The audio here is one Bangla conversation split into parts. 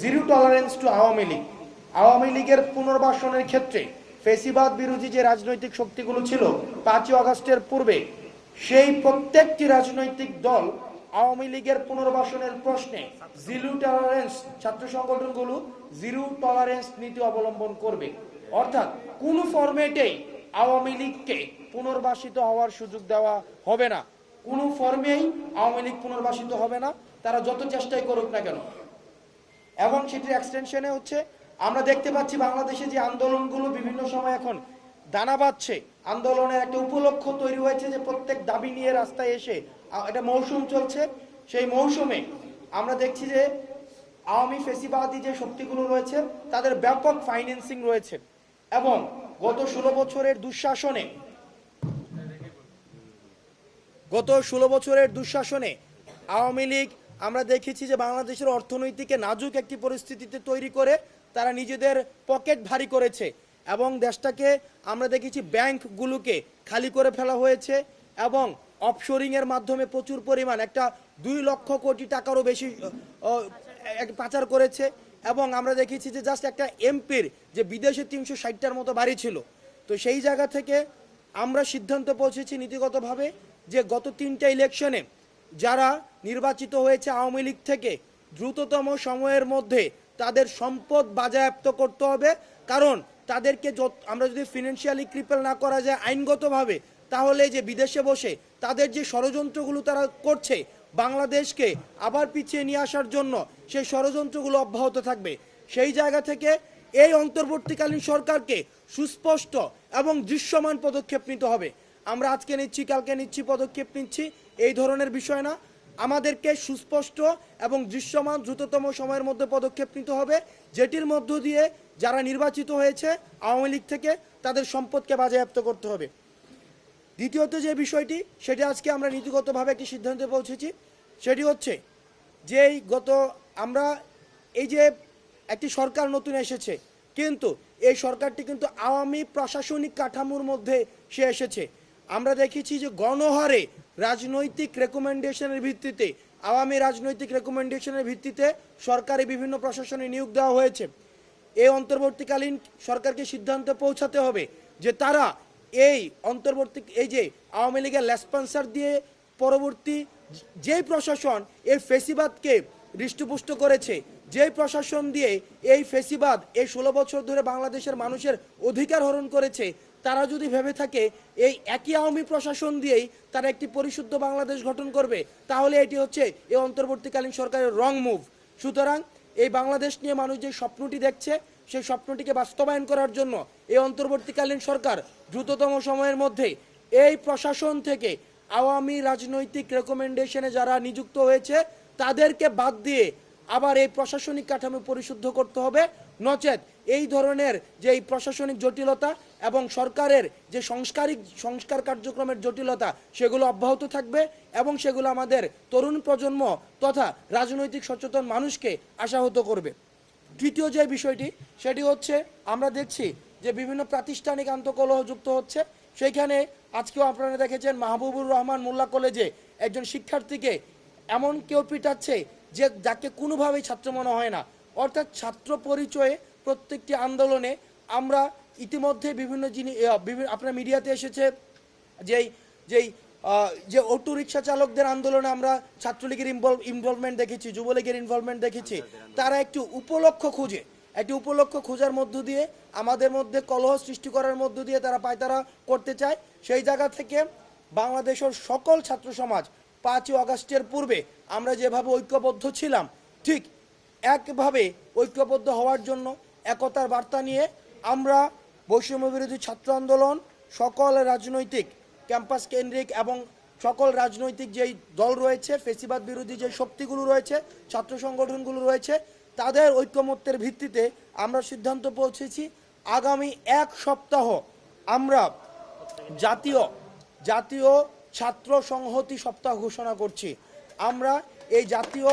Zero tolerance two Awami League. Awami লীগের পুনর্বাসনের ক্ষেত্রে ফেসিবাদ বিরোধী যে রাজনৈতিক শক্তিগুলো ছিল 5ই আগস্টের পূর্বে, সেই প্রত্যেকটি রাজনৈতিক দল আওয়ামী লীগের পুনর্বাসনের প্রশ্নে জিরো টলারেন্স, ছাত্র সংগঠনগুলো জিরো টলারেন্স নীতি অবলম্বন করবে। অর্থাৎ কোন ফরম্যাটেই আওয়ামী লীগকে পুনর্বাসিত হওয়ার সুযোগ দেওয়া হবে না, কোনো ফর্মেই আওয়ামী লীগ পুনর্বাসিত হবে না, তারা যত চেষ্টাই করুক না কেন। এবং সেটির এক্সটেনশনে হচ্ছে আমরা দেখতে পাচ্ছি বাংলাদেশে যে আন্দোলনগুলো বিভিন্ন সময় এখন দানা বাঁধছে, আন্দোলনের একটা উপলক্ষ তৈরি হয়েছে যে প্রত্যেক দাবি নিয়ে রাস্তায় এসে একটা মৌসুম চলছে। সেই মৌসুমে আমরা দেখছি যে আওয়ামী ফেসিবাদী যে শক্তিগুলো রয়েছে তাদের ব্যাপক ফাইন্যান্সিং রয়েছে এবং গত 16 বছরের দুঃশাসনে আওয়ামী লীগ আমরা দেখেছি যে বাংলাদেশের অর্থনৈতিকে নাজুক একটি পরিস্থিতিতে তৈরি করে তারা নিজেদের পকেট ভারী করেছে এবং দেশটাকে আমরা দেখেছি ব্যাংকগুলোকে খালি করে ফেলা হয়েছে এবং অফশোরিংয়ের মাধ্যমে প্রচুর পরিমাণ একটা 2 লক্ষ কোটি টাকারও বেশি পাচার করেছে। এবং আমরা দেখেছি যে জাস্ট একটা এমপির যে বিদেশে 360টার মতো বাড়ি ছিল। তো সেই জায়গা থেকে আমরা সিদ্ধান্ত পৌঁছেছি নীতিগতভাবে যে গত 3টা ইলেকশনে যারা নির্বাচিত হয়েছে আওয়ামী লীগ থেকে দ্রুততম সময়ের মধ্যে তাদের সম্পদ বাজেয়াপ্ত করতে হবে। কারণ তাদেরকে আমরা যদি ফিনান্সিয়ালি ক্রিপেল না করা যায় আইনগতভাবে, তাহলে যে বিদেশে বসে তাদের যে ষড়যন্ত্রগুলো তারা করছে বাংলাদেশকে আবার পিছিয়ে নিয়ে আসার জন্য, সেই ষড়যন্ত্রগুলো অব্যাহত থাকবে। সেই জায়গা থেকে এই অন্তর্বর্তীকালীন সরকারকে সুস্পষ্ট এবং দৃশ্যমান পদক্ষেপ নিতে হবে। আমরা আজকে নিচ্ছি, কালকে নিচ্ছি, পদক্ষেপ নিচ্ছি, এই ধরনের বিষয় না। আমাদেরকে সুস্পষ্ট এবং দৃশ্যমান দ্রুততম সময়ের মধ্যে পদক্ষেপ নিতে হবে, যেটির মধ্য দিয়ে যারা নির্বাচিত হয়েছে আওয়ামী লীগ থেকে তাদের সম্পদকে বাজেয়াপ্ত করতে হবে। দ্বিতীয়ত যে বিষয়টি, সেটি আজকে আমরা নীতিগতভাবে একটি সিদ্ধান্তে পৌঁছেছি। সেটি হচ্ছে যে আমরা এই যে একটি সরকার নতুন এসেছে, কিন্তু এই সরকারটি কিন্তু আওয়ামী প্রশাসনিক কাঠামোর মধ্যে সে এসেছে। আমরা দেখেছি যে গণহারে রাজনৈতিক রেকমেন্ডেশনের ভিত্তিতে, আওয়ামী রাজনৈতিক রেকমেন্ডেশনের ভিত্তিতে সরকারি বিভিন্ন প্রশাসনে নিয়োগ দেওয়া হয়েছে। এই অন্তর্বর্তীকালীন সরকারকে সিদ্ধান্তে পৌঁছাতে হবে যে তারা এই যে আওয়ামী লীগের লেসপন্সার দিয়ে পরবর্তী যেই প্রশাসন এই ফেসিবাদকে হৃষ্টপুষ্ট করেছে, যেই প্রশাসন দিয়ে এই ফেসিবাদ এই 16 বছর ধরে বাংলাদেশের মানুষের অধিকার হরণ করেছে, তারা যদি ভেবে থাকে এই একই আওয়ামী প্রশাসন দিয়েই তারা একটি পরিশুদ্ধ বাংলাদেশ গঠন করবে, তাহলে এটি হচ্ছে এই অন্তর্বর্তীকালীন সরকারের রং মুভ। সুতরাং এই বাংলাদেশ নিয়ে মানুষ যে স্বপ্নটি দেখছে, সেই স্বপ্নটিকে বাস্তবায়ন করার জন্য এই অন্তর্বর্তীকালীন সরকার দ্রুততম সময়ের মধ্যে এই প্রশাসন থেকে আওয়ামী রাজনৈতিক রেকমেন্ডেশনে যারা নিযুক্ত হয়েছে তাদেরকে বাদ দিয়ে আবার এই প্রশাসনিক কাঠামো পরিশুদ্ধ করতে হবে। নচেত এই ধরনের যে এই প্রশাসনিক জটিলতা এবং সরকারের যে সংস্কার কার্যক্রমের জটিলতা, সেগুলো অব্যাহত থাকবে এবং সেগুলো আমাদের তরুণ প্রজন্ম তথা রাজনৈতিক সচেতন মানুষকে আশাহত করবে। তৃতীয় যে বিষয়টি, সেটি হচ্ছে আমরা দেখছি যে বিভিন্ন প্রাতিষ্ঠানিক আন্তঃকলহ যুক্ত হচ্ছে। সেইখানে আজকেও আপনারা দেখেছেন মাহবুবুর রহমান মোল্লা কলেজে একজন শিক্ষার্থীকে এমন কেউ পিটাচ্ছে যে যাকে কোনোভাবেই ছাত্র মনে হয় না। অর্থাৎ ছাত্র পরিচয়ে প্রত্যেকটি আন্দোলনে আমরা ইতিমধ্যে বিভিন্ন জিনিস আপনার মিডিয়াতে এসেছে যে অটো রিক্সা চালকদের আন্দোলনে আমরা ছাত্রলীগের ইনভলভমেন্ট দেখেছি, যুবলীগের ইনভলভমেন্ট দেখেছি। তারা একটি উপলক্ষ খোঁজার মধ্য দিয়ে আমাদের মধ্যে কলহ সৃষ্টি করার মধ্য দিয়ে তারা পায়তারা করতে চায়। সেই জায়গা থেকে বাংলাদেশের সকল ছাত্র সমাজ 5ই আগস্টের পূর্বে আমরা যেভাবে ঐক্যবদ্ধ ছিলাম, ঠিক একভাবে ঐক্যবদ্ধ হওয়ার জন্য একতার বার্তা নিয়ে আমরা বৈষম্য বিরোধী ছাত্র আন্দোলন সকল রাজনৈতিক ক্যাম্পাস কেন্দ্রিক এবং সকল রাজনৈতিক যেই দল রয়েছে, ফেসিবাদ বিরোধী যে শক্তিগুলো রয়েছে, ছাত্র সংগঠনগুলো রয়েছে, তাদের ঐক্যমত্যের ভিত্তিতে আমরা সিদ্ধান্ত পৌঁছেছি আগামী 1 সপ্তাহ আমরা জাতীয় ছাত্র সংহতি সপ্তাহ ঘোষণা করছি। আমরা এই জাতীয়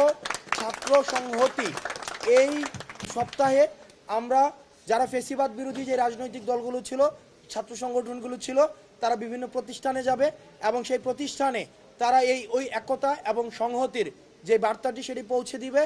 ছাত্র সংহতি এই সপ্তাহে আমরা যারা ফেসিবাদ বিরোধী যে রাজনৈতিক দলগুলো ছিল, ছাত্র সংগঠনগুলো ছিল, তারা বিভিন্ন প্রতিষ্ঠানে যাবে এবং সেই প্রতিষ্ঠানে তারা ওই একতা এবং সংহতির যে বার্তাটি সেটি পৌঁছে দিবে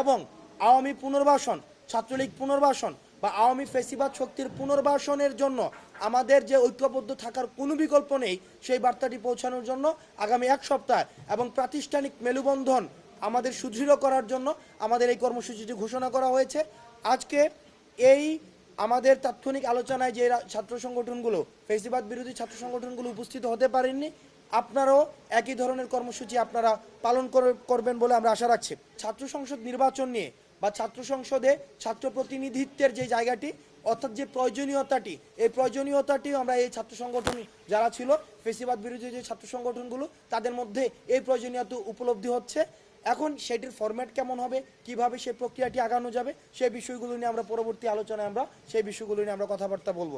এবং আওয়ামী পুনর্বাসন, ছাত্রলীগ পুনর্বাসন বা আওয়ামী ফেসিবাদ শক্তির পুনর্বাসনের জন্য আমাদের যে ঐক্যবদ্ধ থাকার কোনো বিকল্প নেই, সেই বার্তাটি পৌঁছানোর জন্য আগামী এক সপ্তাহ এবং প্রাতিষ্ঠানিক মেলুবন্ধন আমাদের সুদৃঢ় করার জন্য আমাদের এই কর্মসূচিটি ঘোষণা করা হয়েছে। আজকে এই আমাদের তাৎক্ষণিক আলোচনায় যে ছাত্র সংগঠনগুলো, ফেসিবাদ বিরোধী ছাত্র সংগঠনগুলো উপস্থিত হতে পারেননি, আপনারাও একই ধরনের কর্মসূচি আপনারা পালন করবেন বলে আমরা আশা রাখছি। ছাত্র সংসদ নির্বাচন নিয়ে বা ছাত্র সংসদে ছাত্র প্রতিনিধিত্বের যে জায়গাটি, অর্থাৎ যে প্রয়োজনীয়তাটি, এই প্রয়োজনীয়তাটি আমরা এই ছাত্র সংগঠন যারা ছিল ফেসিবাদ বিরোধী যে ছাত্র সংগঠনগুলো, তাদের মধ্যে এই প্রয়োজনীয়তা উপলব্ধি হচ্ছে। এখন সেটির ফরম্যাট কেমন হবে, কিভাবে সেই প্রক্রিয়াটি আগানো যাবে, সেই বিষয়গুলো নিয়ে আমরা পরবর্তী আলোচনায় সেই বিষয়গুলো নিয়ে আমরা কথাবার্তা বলবো।